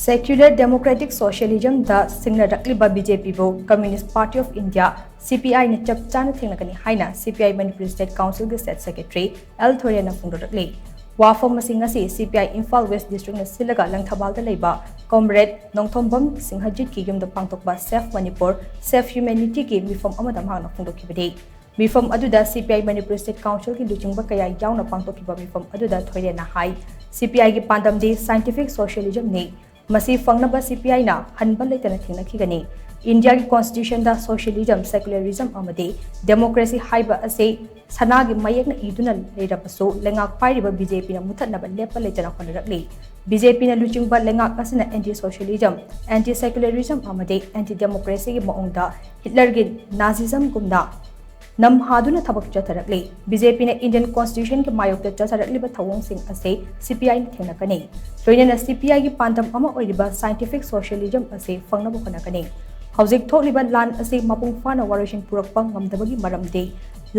Secular Democratic Socialism the Singnarakliba BJP bo Communist Party of India CPI ni Chap Chana Thengnagani haina CPI Manipur State Council the State Secretary L Thoiren na phongdorakli wafam masing asi CPI Imphal West District na silaga langthabal da leiba Comrade Nongthombam Singhajit ki yum da pangtokba Safe Manipur Safe Humanity ki mifam amada mahang na phongdokibade mifam aduda CPI Manipur State Council ki luchingba kaya yauna pangtokiba mifam aduda Thoiren na hai CPI ki pandam de Scientific Socialism ni Masi fangnaba CPI na hanbal leitana thengnakigani India ki constitution da socialism secularism amade democracy haiba ase sanagi mayek na iduna leirapaso lengak pairiba BJP na muthatnaba lepa leitana khonarakli BJP na luchingba lengak asina anti socialism anti secularism amade anti democracy ki maungda Hitler ki Nazism gumna Nam haduna thabak chatharakli BJP na Indian constitution ki mayok ta chatharakli ba thawong sing ase CPI na thengnakani loina CPI ki pandam ama oiriba scientific socialism ase fangnabo khonakani Hauzik thokliba lan ase mapung fana warashin purakpa ngamdabagi maramde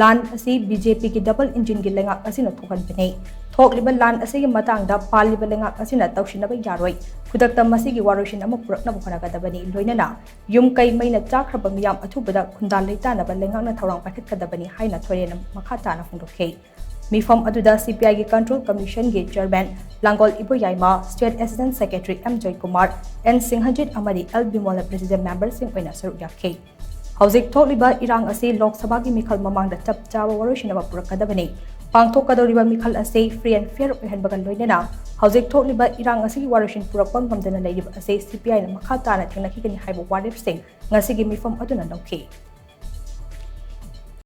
lan ase BJP ki double engine ki lengak asina thokan bane thokliba lan ase ki matangda paliba lengak asina tawshinaba yaroi khudakta masi ki warashin ama purakna bukhanakadabani loinana yum kai maina chakraba miyam athubada khundal leitana ba lengak na thawrang pathikadabani haina Thoiren makata na phongdokhe Mifam aduda CPI ki Control Commission ki Chairman Langol Iboyaima, State Assistant Secretary M Joy Kumar, and Singhajit Amadi L Bimola President Member Singh Oina Saru Yakhe. Hauzik thokliba irang ase Lok Sabha ki mikhal mamangda chap chawa waroshinaba purakadabani. Pangthokadoriba mikhal ase free and fair oihanbaga loinana. Hauzik thokliba irang ase ki waroshin purakpa ngamdana leiriba ase CPI na makha tana thengnakigani haiba warip sing ngasi ki mifam aduna nauke.